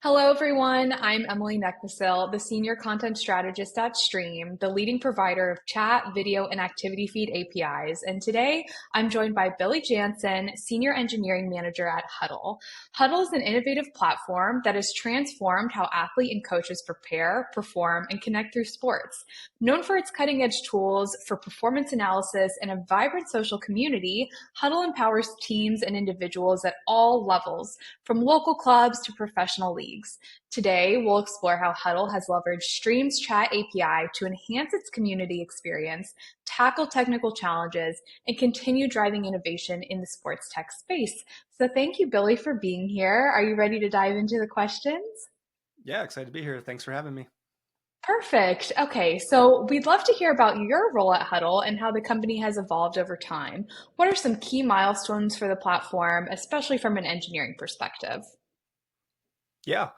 Hello, everyone. I'm Emily Neckville, the Senior Content Strategist at Stream, the leading provider of chat, video, and activity feed APIs. And today I'm joined by Billy Janssen, Senior Engineering Manager at Hudl. Hudl is an innovative platform that has transformed how athletes and coaches prepare, perform, and connect through sports. Known for its cutting edge tools for performance analysis and a vibrant social community, Hudl empowers teams and individuals at all levels from local clubs to professional leagues. Today, we'll explore how Hudl has leveraged Stream's chat API to enhance its community experience, tackle technical challenges, and continue driving innovation in the sports tech space. So, thank you, Billy, for being here. Are you ready to dive into the questions? Yeah, excited to be here. Thanks for having me. Perfect. Okay, so we'd love to hear about your role at Hudl and how the company has evolved over time. What are some key milestones for the platform, especially from an engineering perspective? Yeah.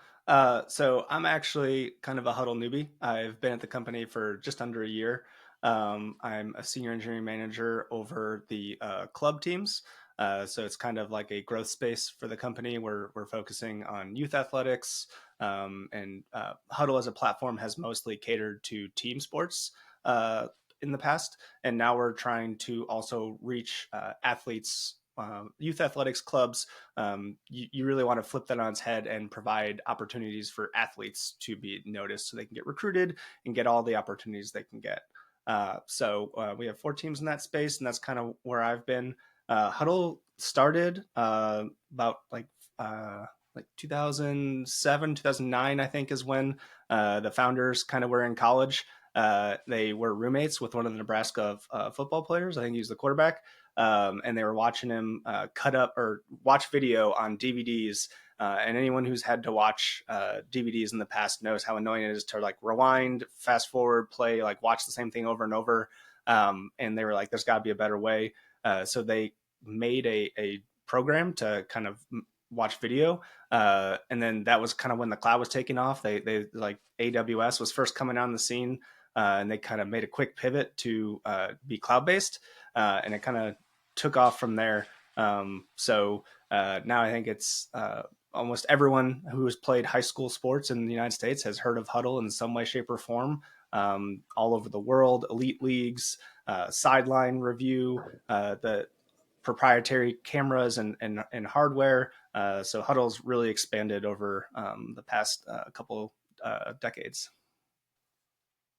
So I'm actually kind of a Huddle newbie. I've been at the company for just under a year. I'm a senior engineering manager over the club teams. So it's kind of like a growth space for the company. We're focusing on youth athletics, and Huddle as a platform has mostly catered to team sports in the past, and now we're trying to also reach athletes. Youth athletics clubs, you really want to flip that on its head and provide opportunities for athletes to be noticed so they can get recruited and get all the opportunities they can get. So we have four teams in that space, and that's kind of where I've been. Huddle started about like 2007, 2009, I think, is when the founders kind of were in college. They were roommates with one of the Nebraska football players. I think he was the quarterback, and they were watching him cut up or watch video on DVDs. And anyone who's had to watch DVDs in the past knows how annoying it is to like rewind, fast forward, play, like watch the same thing over and over. And they were like, "There's got to be a better way." So they made a program to kind of watch video, and then that was kind of when the cloud was taking off. They like AWS was first coming on the scene, and they kind of made a quick pivot to be cloud based, and it kind of took off from there. So now I think it's almost everyone who has played high school sports in the United States has heard of Huddle in some way, shape, or form. All over the world, elite leagues, sideline review, the proprietary cameras and hardware. So Huddle's really expanded over the past couple decades.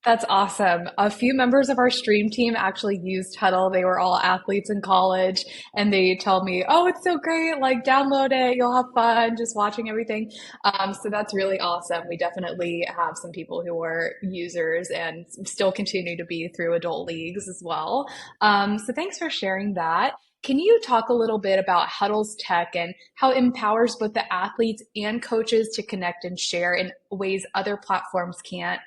That's awesome. A few members of our stream team actually used Hudl. They were all athletes in college, and they told me, "Oh, it's so great! Like, download it. You'll have fun just watching everything." So that's really awesome. We definitely have some people who are users and still continue to be through adult leagues as well. So thanks for sharing that. Can you talk a little bit about Hudl's tech and how it empowers both the athletes and coaches to connect and share in ways other platforms can't?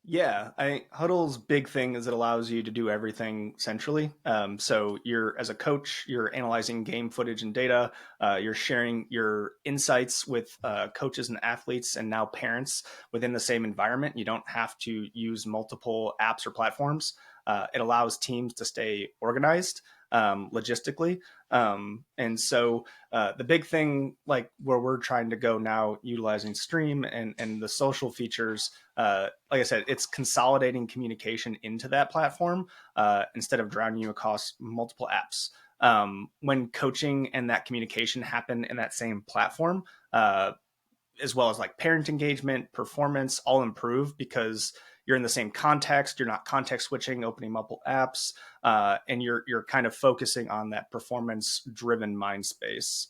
Yeah, I think Huddle's big thing is it allows you to do everything centrally. So you're as a coach, you're analyzing game footage and data. You're sharing your insights with coaches and athletes, and now parents within the same environment. You don't have to use multiple apps or platforms. It allows teams to stay organized logistically. And so the big thing, like where we're trying to go now, utilizing Stream and the social features, like I said, it's consolidating communication into that platform instead of drowning you across multiple apps. When coaching and that communication happen in that same platform, as well as like parent engagement, performance, all improve because you're in the same context. You're not context switching, opening multiple apps, and you're kind of focusing on that performance driven mind space.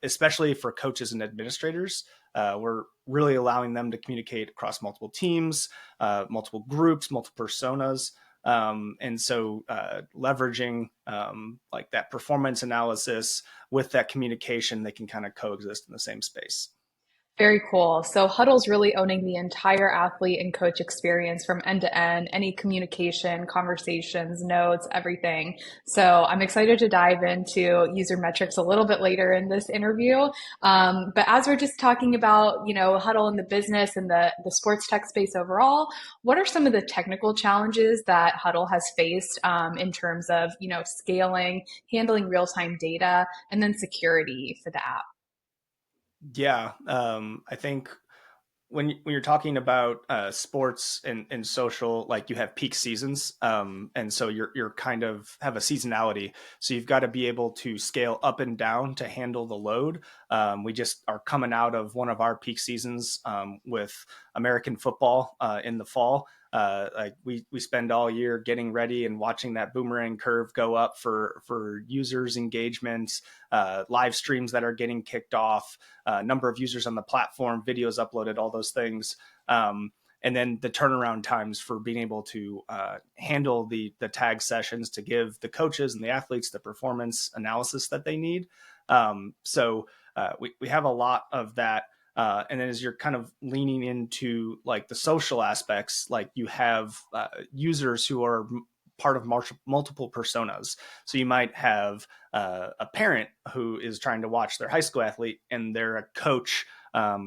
Especially for coaches and administrators, we're really allowing them to communicate across multiple teams, multiple groups, multiple personas. And so leveraging like that performance analysis with that communication, they can kind of coexist in the same space. Very cool. So Huddle's really owning the entire athlete and coach experience from end to end, any communication, conversations, notes, everything. So I'm excited to dive into user metrics a little bit later in this interview. But as we're just talking about, Huddle in the business and the sports tech space overall, what are some of the technical challenges that Huddle has faced in terms of, scaling, handling real-time data, and then security for the app? Yeah, I think when you're talking about sports and social, like you have peak seasons, and so you're kind of have a seasonality. So you've got to be able to scale up and down to handle the load. We just are coming out of one of our peak seasons with American football in the fall. Like we spend all year getting ready and watching that boomerang curve go up for users engagements, live streams that are getting kicked off, number of users on the platform, videos uploaded, all those things. And then the turnaround times for being able to handle the tag sessions to give the coaches and the athletes the performance analysis that they need. So we have a lot of that. And then as you're kind of leaning into like the social aspects, like you have users who are part of multiple personas. So you might have a parent who is trying to watch their high school athlete and they're a coach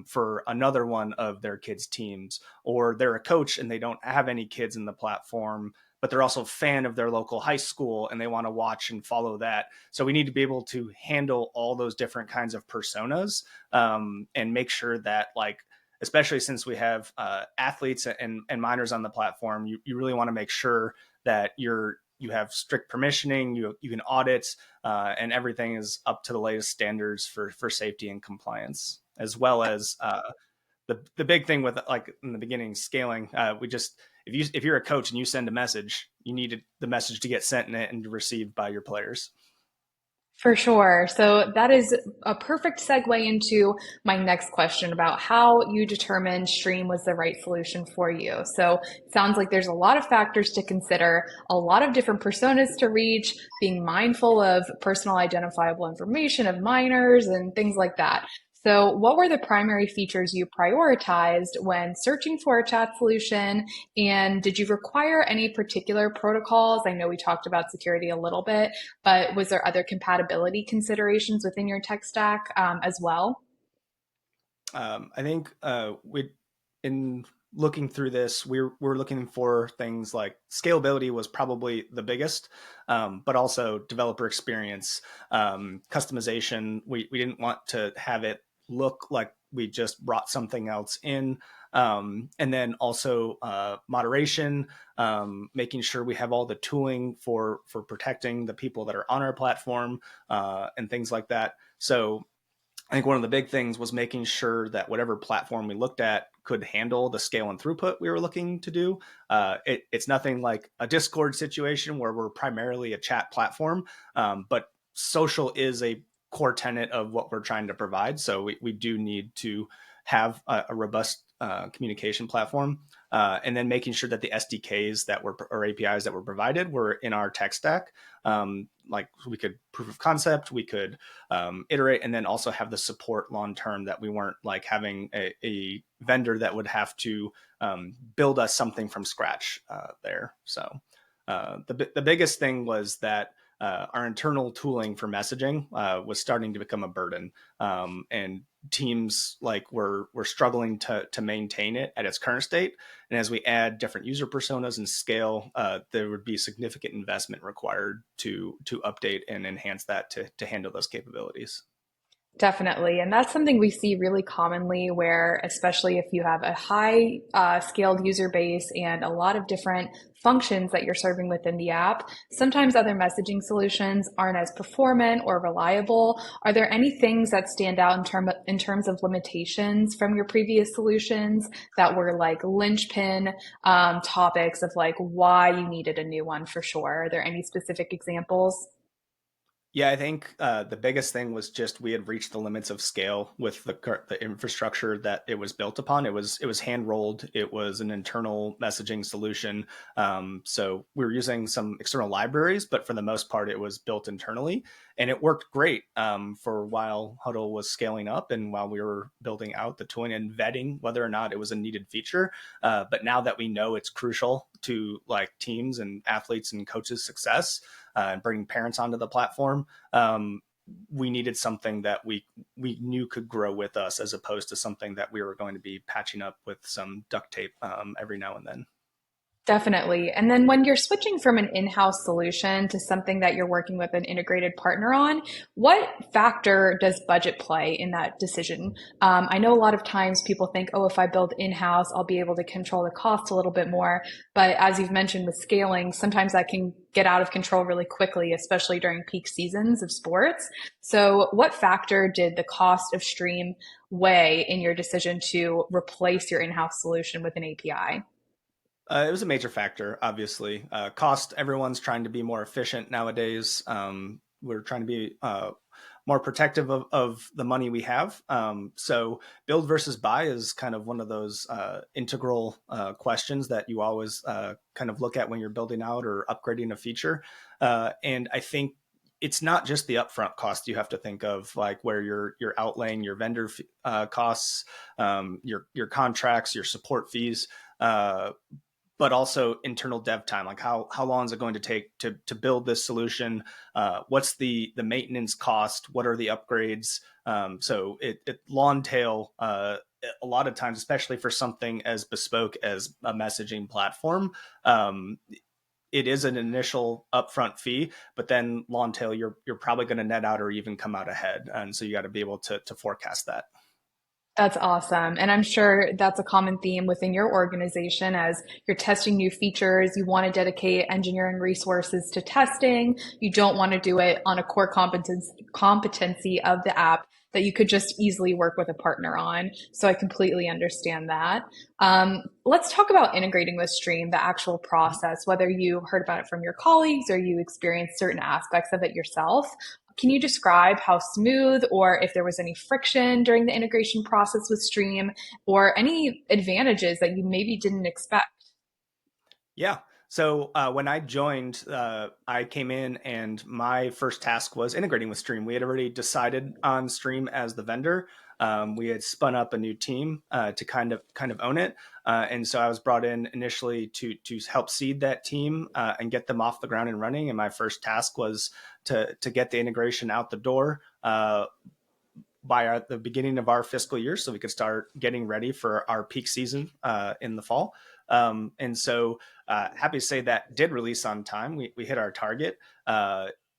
for another one of their kids' teams, or they're a coach and they don't have any kids in the platform, but they're also a fan of their local high school and they want to watch and follow that. So we need to be able to handle all those different kinds of personas and make sure that, like, especially since we have athletes and minors on the platform, you really want to make sure that you have strict permissioning, you can audit, and everything is up to the latest standards for safety and compliance, as well as the big thing with, like in the beginning, scaling. We just if you're a coach and you send a message, you need the message to get sent and received by your players. For sure. So that is a perfect segue into my next question about how you determined Stream was the right solution for you. So it sounds like there's a lot of factors to consider, a lot of different personas to reach, being mindful of personal identifiable information of minors and things like that. So, what were the primary features you prioritized when searching for a chat solution? And did you require any particular protocols? I know we talked about security a little bit, but was there other compatibility considerations within your tech stack as well? I think we in looking through this, we're looking for things like scalability was probably the biggest, but also developer experience, customization. We didn't want to have it look like we just brought something else in. And then also moderation, making sure we have all the tooling for protecting the people that are on our platform, and things like that. So I think one of the big things was making sure that whatever platform we looked at could handle the scale and throughput we were looking to do. It's nothing like a Discord situation where we're primarily a chat platform, but social is a core tenet of what we're trying to provide. So we do need to have a robust communication platform. And then making sure that the SDKs that were or APIs that were provided were in our tech stack. Like we could proof of concept, we could iterate, and then also have the support long term, that we weren't like having a vendor that would have to build us something from scratch there. So the biggest thing was that our internal tooling for messaging was starting to become a burden, and teams like were struggling to maintain it at its current state. And as we add different user personas and scale, there would be significant investment required to update and enhance that to handle those capabilities. Definitely. And that's something we see really commonly where, especially if you have a high scaled user base and a lot of different functions that you're serving within the app, sometimes other messaging solutions aren't as performant or reliable. Are there any things that stand out in terms of limitations from your previous solutions that were like linchpin topics of like why you needed a new one for sure? Are there any specific examples? Yeah, I think the biggest thing was just we had reached the limits of scale with the infrastructure that it was built upon. It was hand rolled. It was an internal messaging solution. So we were using some external libraries, but for the most part, it was built internally, and it worked great for while Hudl was scaling up and while we were building out the tooling and vetting whether or not it was a needed feature. But now that we know it's crucial to like teams and athletes and coaches' success, and bringing parents onto the platform, we needed something that we knew could grow with us, as opposed to something that we were going to be patching up with some duct tape every now and then. Definitely. And then when you're switching from an in-house solution to something that you're working with an integrated partner on, what factor does budget play in that decision? I know a lot of times people think, oh, if I build in-house, I'll be able to control the cost a little bit more. But as you've mentioned with scaling, sometimes that can get out of control really quickly, especially during peak seasons of sports. So what factor did the cost of Stream weigh in your decision to replace your in-house solution with an API? It was a major factor, obviously. Cost, everyone's trying to be more efficient nowadays. We're trying to be more protective of the money we have. So, build versus buy is kind of one of those integral questions that you always kind of look at when you're building out or upgrading a feature. And I think it's not just the upfront cost you have to think of, like where you're outlaying your vendor costs, your contracts, your support fees. But also internal dev time, like how long is it going to take to build this solution? What's the maintenance cost? What are the upgrades? So it long tail a lot of times, especially for something as bespoke as a messaging platform. It is an initial upfront fee, but then long tail, you're probably going to net out or even come out ahead, and so you got to be able to forecast that. That's awesome. And I'm sure that's a common theme within your organization as you're testing new features. You want to dedicate engineering resources to testing. You don't want to do it on a core competency of the app that you could just easily work with a partner on. So I completely understand that. Let's talk about integrating with Stream, the actual process, whether you heard about it from your colleagues or you experienced certain aspects of it yourself. Can you describe how smooth or if there was any friction during the integration process with Stream or any advantages that you maybe didn't expect? Yeah. So when I joined, I came in and my first task was integrating with Stream. We had already decided on Stream as the vendor. We had spun up a new team to kind of own it, and so I was brought in initially to help seed that team and get them off the ground and running. And my first task was to get the integration out the door. By the beginning of our fiscal year, so we could start getting ready for our peak season in the fall. And so, happy to say that did release on time. We hit our target.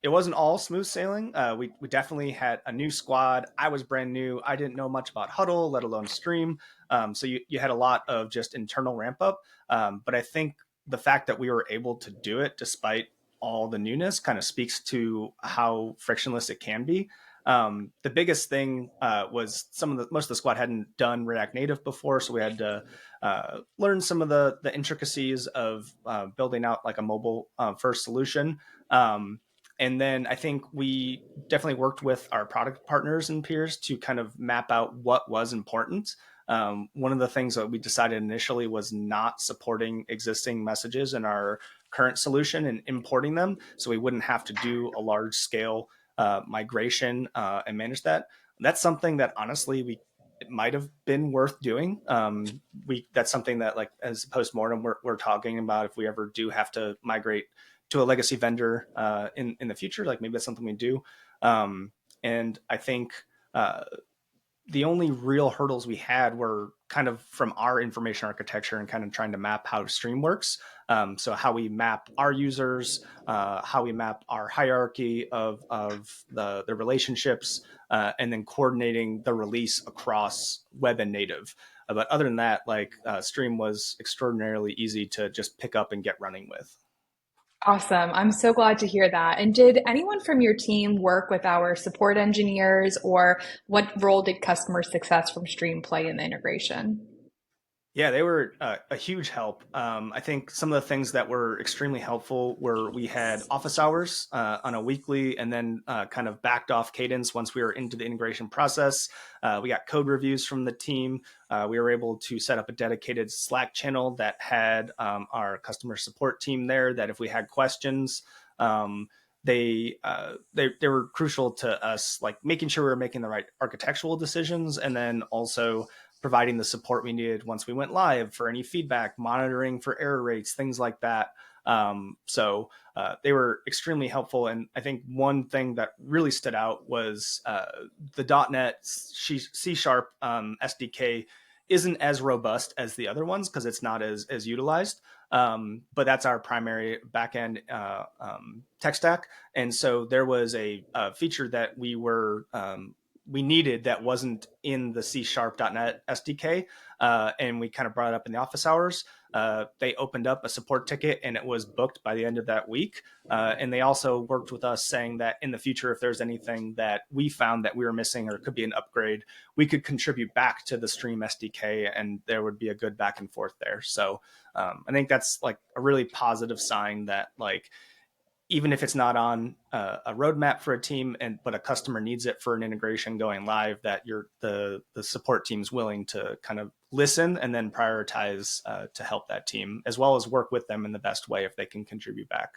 It wasn't all smooth sailing. We definitely had a new squad. I was brand new. I didn't know much about Hudl, let alone Stream. So you had a lot of just internal ramp up. But I think the fact that we were able to do it despite all the newness kind of speaks to how frictionless it can be. The biggest thing was most of the squad hadn't done React Native before, so we had to learn some of the intricacies of building out like a mobile first solution. And then I think we definitely worked with our product partners and peers to kind of map out what was important. One of the things that we decided initially was not supporting existing messages in our current solution and importing them, so we wouldn't have to do a large scale migration and manage that. That's something that honestly it might have been worth doing. That's something that like as postmortem we're talking about if we ever do have to migrate to a legacy vendor in the future. Like maybe that's something we do. And I think the only real hurdles we had were kind of from our information architecture and kind of trying to map how Stream works. So how we map our users, how we map our hierarchy of the relationships, and then coordinating the release across web and native. But other than that, like Stream was extraordinarily easy to just pick up and get running with. Awesome. I'm so glad to hear that. And did anyone from your team work with our support engineers, or what role did customer success from Stream play in the integration? Yeah, they were a huge help. I think some of the things that were extremely helpful were we had office hours on a weekly and then kind of backed off cadence once we were into the integration process. We got code reviews from the team. We were able to set up a dedicated Slack channel that had our customer support team there that if we had questions, they were crucial to us, like making sure we were making the right architectural decisions and then also providing the support we needed once we went live for any feedback, monitoring for error rates, things like that. So they were extremely helpful. And I think one thing that really stood out was the .NET C Sharp SDK isn't as robust as the other ones because it's not as utilized. But that's our primary backend tech stack. And so there was a feature that we needed that wasn't in the C#.NET SDK, and we kind of brought it up in the office hours. They opened up a support ticket and it was booked by the end of that week. And they also worked with us saying that in the future, if there's anything that we found that we were missing or could be an upgrade, we could contribute back to the Stream SDK and there would be a good back and forth there. So I think that's like a really positive sign that like, even if it's not on a roadmap for a team but a customer needs it for an integration going live, that the support team's willing to kind of listen and then prioritize to help that team as well as work with them in the best way if they can contribute back.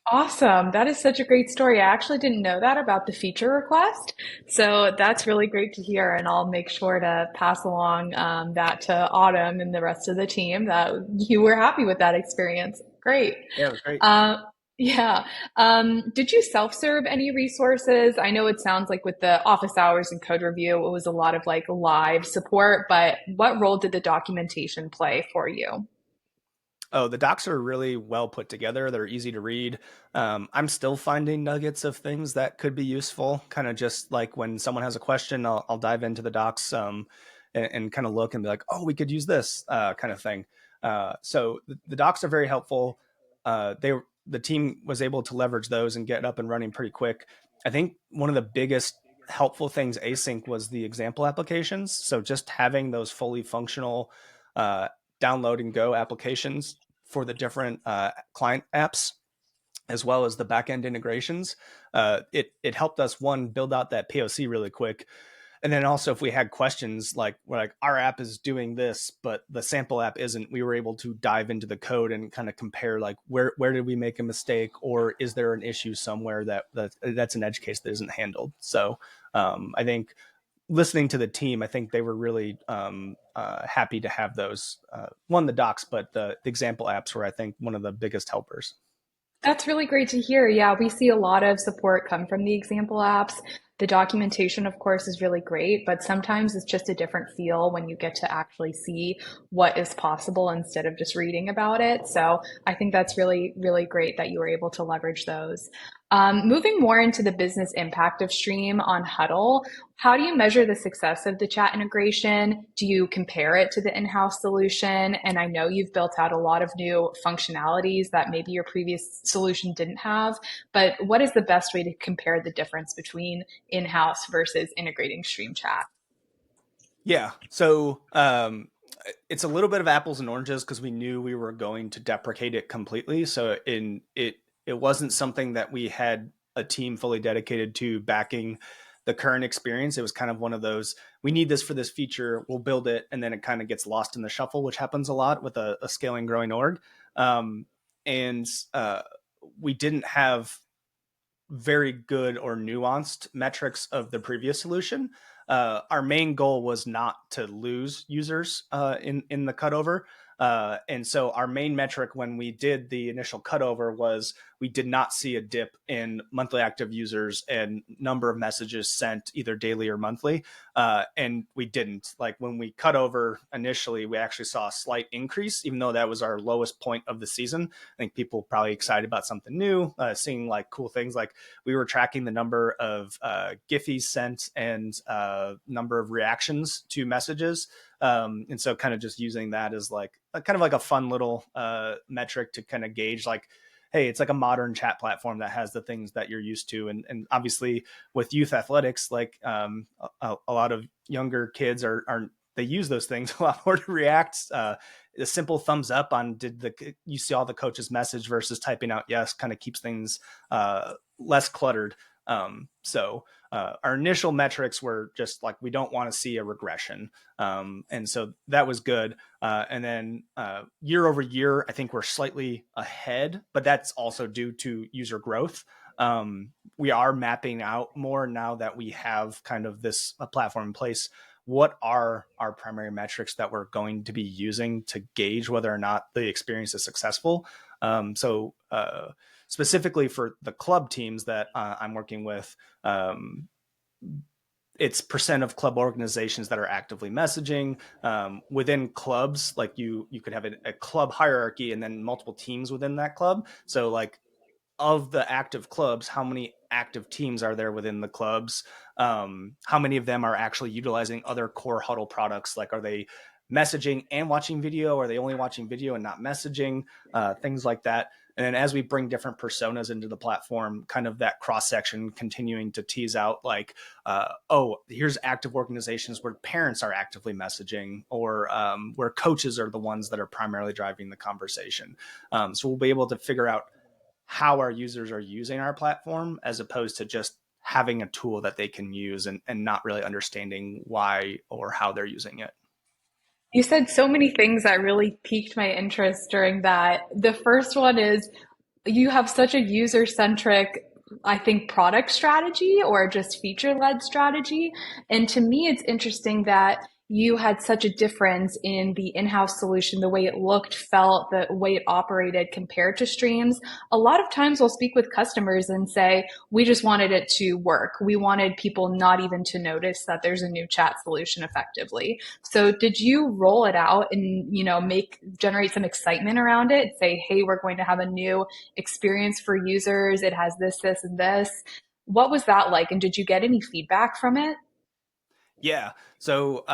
Awesome. That is such a great story. I actually didn't know that about the feature request. So that's really great to hear. And I'll make sure to pass along that to Autumn and the rest of the team that you were happy with that experience. Great. Yeah, it was great. Uh, yeah. Did you self-serve any resources? I know it sounds like with the office hours and code review, it was a lot of like live support, but what role did the documentation play for you? Oh, the docs are really well put together. They're easy to read. I'm still finding nuggets of things that could be useful. Kind of just like when someone has a question, I'll dive into the docs and kind of look and be like, oh, we could use this kind of thing. So the docs are very helpful. The team was able to leverage those and get up and running pretty quick. I think one of the biggest helpful things async was the example applications. So just having those fully functional uh, download and go applications for the different client apps as well as the backend integrations. It helped us one build out that POC really quick, and then also if we had questions like we're like our app is doing this but the sample app isn't, we were able to dive into the code and kind of compare like where did we make a mistake or is there an issue somewhere that's an edge case that isn't handled. So I think listening to the team, I think they were really happy to have those. One, the docs, but the example apps were, I think, one of the biggest helpers. That's really great to hear. Yeah, we see a lot of support come from the example apps. The documentation, of course, is really great, but sometimes it's just a different feel when you get to actually see what is possible instead of just reading about it. So I think that's really, really great that you were able to leverage those. Moving more into the business impact of Stream on Hudl, how do you measure the success of the chat integration? Do you compare it to the in-house solution? And I know you've built out a lot of new functionalities that maybe your previous solution didn't have, but what is the best way to compare the difference between in-house versus integrating Stream Chat? Yeah. So it's a little bit of apples and oranges because we knew we were going to deprecate it completely. So it wasn't something that we had a team fully dedicated to backing the current experience. It was kind of one of those, we need this for this feature, we'll build it, and then it kind of gets lost in the shuffle, which happens a lot with a scaling growing org. Um, and we didn't have very good or nuanced metrics of the previous solution. Our main goal was not to lose users in the cutover. And so our main metric when we did the initial cutover was we did not see a dip in monthly active users and number of messages sent either daily or monthly. And we didn't. Like when we cut over initially, we actually saw a slight increase, even though that was our lowest point of the season. I think people probably excited about something new, seeing like cool things. Like we were tracking the number of Giphies sent and number of reactions to messages. And so kind of just using that as like kind of like a fun little metric to kind of gauge like, hey, it's like a modern chat platform that has the things that you're used to. And obviously with youth athletics, like a lot of younger kids are they use those things a lot more to react. The simple thumbs up on you see all the coach's message versus typing out yes kind of keeps things less cluttered. So our initial metrics were just like we don't want to see a regression, and so that was good. And then year over year, I think we're slightly ahead, but that's also due to user growth. We are mapping out more now that we have kind of this platform in place. What are our primary metrics that we're going to be using to gauge whether or not the experience is successful? So specifically for the club teams that I'm working with, it's percent of club organizations that are actively messaging. Within clubs, like you could have a club hierarchy and then multiple teams within that club. So like of the active clubs, how many active teams are there within the clubs? How many of them are actually utilizing other core Hudl products? Like, are they messaging and watching video? Are they only watching video and not messaging? Things like that. And then as we bring different personas into the platform, kind of that cross section continuing to tease out like, oh, here's active organizations where parents are actively messaging, or where coaches are the ones that are primarily driving the conversation. So we'll be able to figure out how our users are using our platform as opposed to just having a tool that they can use and not really understanding why or how they're using it. You said so many things that really piqued my interest during that. The first one is you have such a user centric, I think, product strategy or just feature led strategy. And to me, it's interesting that you had such a difference in the in-house solution, the way it looked, felt, the way it operated compared to streams. A lot of times we'll speak with customers and say, we just wanted it to work. We wanted people not even to notice that there's a new chat solution effectively. So did you roll it out and, generate some excitement around it? Say, hey, we're going to have a new experience for users. It has this, this, and this. What was that like? And did you get any feedback from it? Yeah. So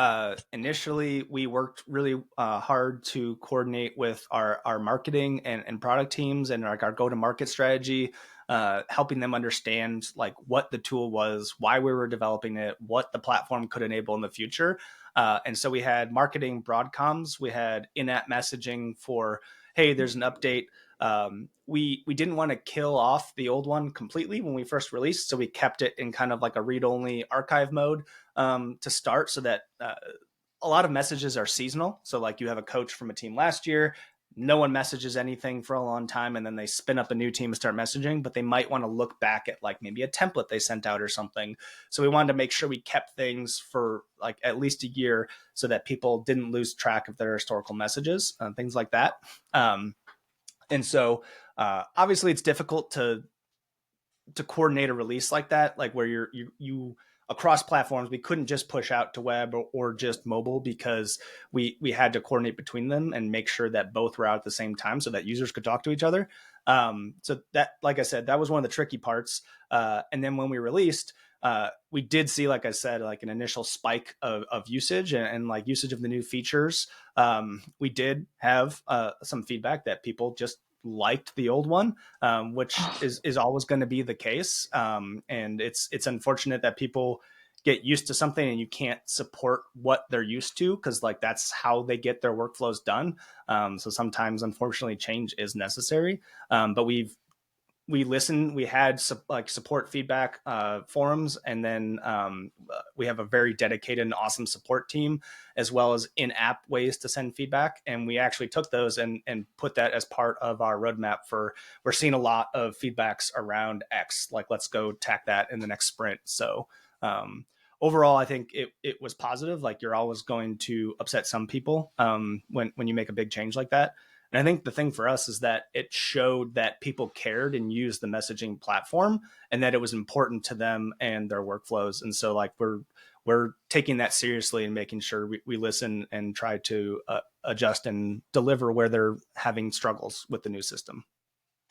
initially, we worked really hard to coordinate with our marketing and product teams and like our go to market strategy, helping them understand like what the tool was, why we were developing it, what the platform could enable in the future. And so we had marketing broadcoms, we had in-app messaging for, hey, there's an update. We didn't want to kill off the old one completely when we first released, so we kept it in kind of like a read-only archive mode to start, so that a lot of messages are seasonal. So like you have a coach from a team last year, no one messages anything for a long time, and then they spin up a new team and start messaging, but they might want to look back at like maybe a template they sent out or something. So we wanted to make sure we kept things for like at least a year so that people didn't lose track of their historical messages and things like that. And so obviously it's difficult to coordinate a release like that, like where you across platforms. We couldn't just push out to web or just mobile, because we had to coordinate between them and make sure that both were out at the same time so that users could talk to each other. So that, like I said, that was one of the tricky parts. And then when we released, we did see, like I said, like an initial spike of usage and like usage of the new features. We did have some feedback that people just liked the old one, which Oh, is always going to be the case. And it's unfortunate that people get used to something and you can't support what they're used to, because like that's how they get their workflows done. So sometimes, unfortunately, change is necessary. But we listened. We had like support feedback forums, and then we have a very dedicated and awesome support team, as well as in-app ways to send feedback. And we actually took those and put that as part of our roadmap for. We're seeing a lot of feedbacks around X. Like, let's go tack that in the next sprint. So overall, I think it was positive. Like, you're always going to upset some people when you make a big change like that. And I think the thing for us is that it showed that people cared and used the messaging platform, and that it was important to them and their workflows. And so like we're taking that seriously and making sure we listen and try to adjust and deliver where they're having struggles with the new system.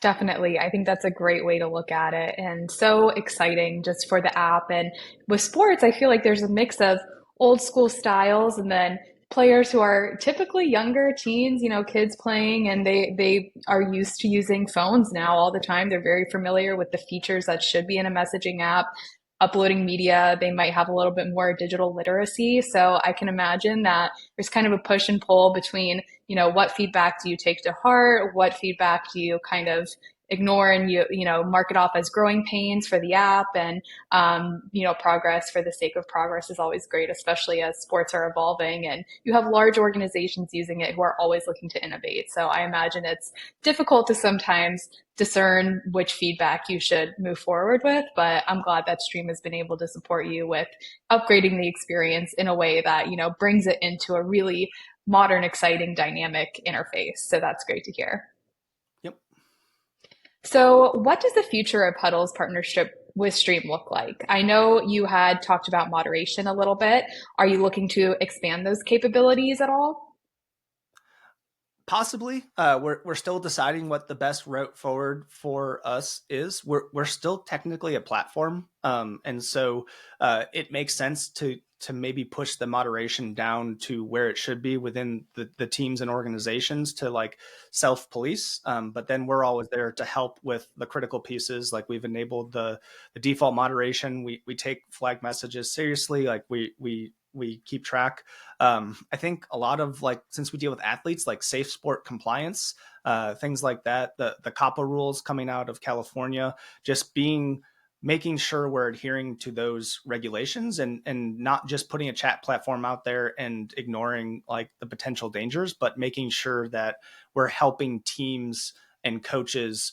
definitely. I think that's a great way to look at it and so exciting just for the app. And with sports, I feel like there's a mix of old school styles and then players who are typically younger teens, kids playing and they are used to using phones now all the time. They're very familiar with the features that should be in a messaging app. Uploading media, they might have a little bit more digital literacy. So I can imagine that there's kind of a push and pull between, what feedback do you take to heart? What feedback do you kind of ignore and mark it off as growing pains for the app? And, progress for the sake of progress is always great, especially as sports are evolving and you have large organizations using it who are always looking to innovate. So I imagine it's difficult to sometimes discern which feedback you should move forward with. But I'm glad that Stream has been able to support you with upgrading the experience in a way that, brings it into a really modern, exciting, dynamic interface. So that's great to hear. Yep. So, what does the future of Hudl's partnership with Stream look like? I know you had talked about moderation a little bit. Are you looking to expand those capabilities at all? Possibly. We're still deciding what the best route forward for us is. We're still technically a platform, and so it makes sense to maybe push the moderation down to where it should be within the teams and organizations to like self police. But then we're always there to help with the critical pieces. Like we've enabled the default moderation. We take flag messages seriously. Like we keep track. I think a lot of like, since we deal with athletes, like safe sport compliance, things like that, the COPPA rules coming out of California, just making sure we're adhering to those regulations and not just putting a chat platform out there and ignoring like the potential dangers, but making sure that we're helping teams and coaches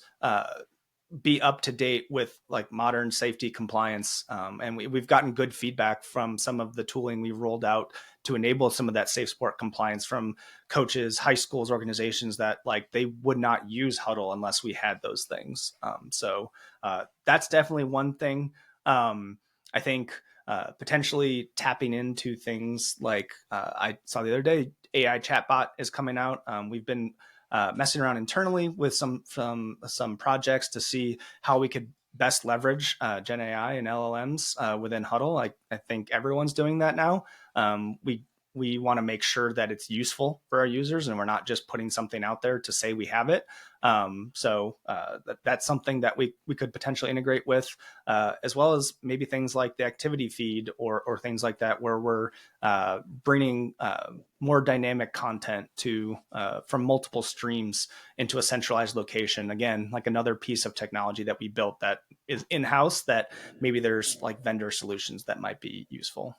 be up to date with like modern safety compliance. And we've gotten good feedback from some of the tooling we rolled out to enable some of that safe sport compliance from coaches, high schools, organizations that like they would not use Hudl unless we had those things. So that's definitely one thing. I think potentially tapping into things like I saw the other day, AI chatbot is coming out. We've been messing around internally with some projects to see how we could best leverage Gen AI and LLMs within Hudl. I think everyone's doing that now. We want to make sure that it's useful for our users and we're not just putting something out there to say we have it. That's something that we could potentially integrate with, as well as maybe things like the activity feed or things like that, where we're bringing more dynamic content to from multiple streams into a centralized location. Again, like another piece of technology that we built that is in-house that maybe there's like vendor solutions that might be useful.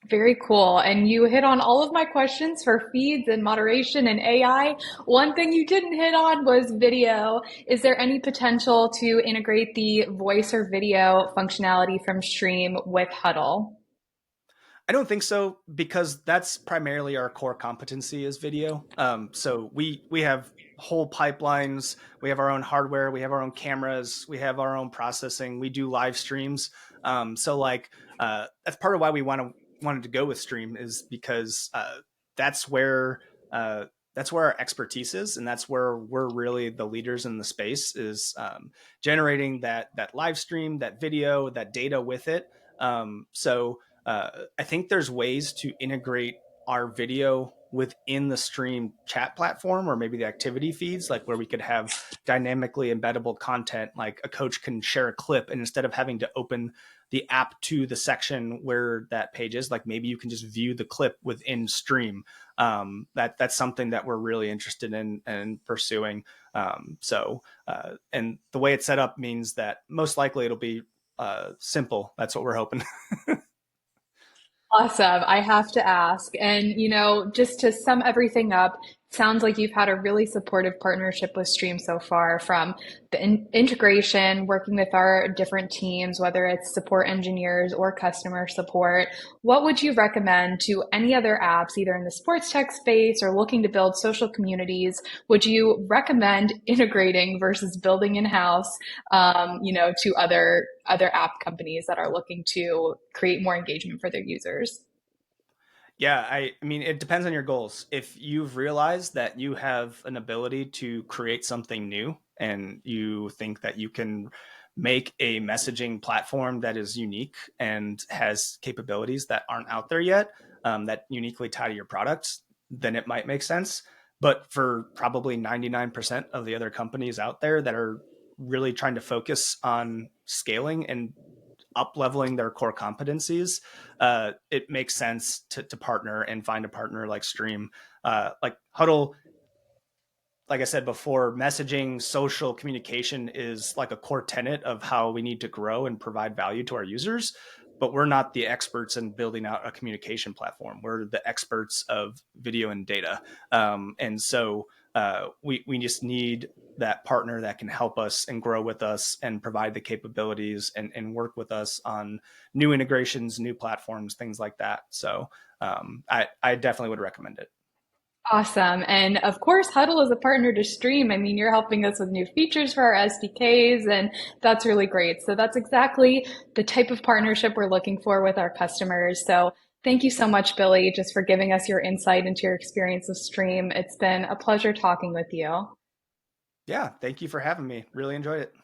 Very cool. And you hit on all of my questions for feeds and moderation and AI. One thing you didn't hit on was video. Is there any potential to integrate the voice or video functionality from Stream with Huddle? I don't think so because that's primarily our core competency is video. So we have whole pipelines. We have our own hardware. We have our own cameras. We have our own processing. We do live streams. That's part of why wanted to go with Stream is because that's where that's where our expertise is, and that's where we're really the leaders in the space. Is generating that live stream, that video, that data with it. I think there's ways to integrate our video within the Stream chat platform or maybe the activity feeds, like where we could have dynamically embeddable content, like a coach can share a clip and instead of having to open the app to the section where that page is, like maybe you can just view the clip within Stream. That's something that we're really interested in pursuing. And the way it's set up means that most likely it'll be simple. That's what we're hoping. Awesome. I have to ask. And, just to sum everything up, sounds like you've had a really supportive partnership with Stream so far, from the integration, working with our different teams, whether it's support engineers or customer support. What would you recommend to any other apps, either in the sports tech space or looking to build social communities? Would you recommend integrating versus building in-house, to other app companies that are looking to create more engagement for their users? Yeah, I mean, it depends on your goals. If you've realized that you have an ability to create something new and you think that you can make a messaging platform that is unique and has capabilities that aren't out there yet, that uniquely tie to your products, then it might make sense. But for probably 99% of the other companies out there that are really trying to focus on scaling and up leveling their core competencies, it makes sense to partner and find a partner like Stream. Like Hudl, like I said before, messaging, social communication is like a core tenet of how we need to grow and provide value to our users. But we're not the experts in building out a communication platform. We're the experts of video and data. We just need that partner that can help us and grow with us and provide the capabilities and work with us on new integrations, new platforms, things like that. So I definitely would recommend it. Awesome. And of course, Hudl is a partner to Stream. I mean, you're helping us with new features for our SDKs, and that's really great. So that's exactly the type of partnership we're looking for with our customers. So thank you so much, Billy, just for giving us your insight into your experience of Stream. It's been a pleasure talking with you. Yeah, thank you for having me. Really enjoyed it.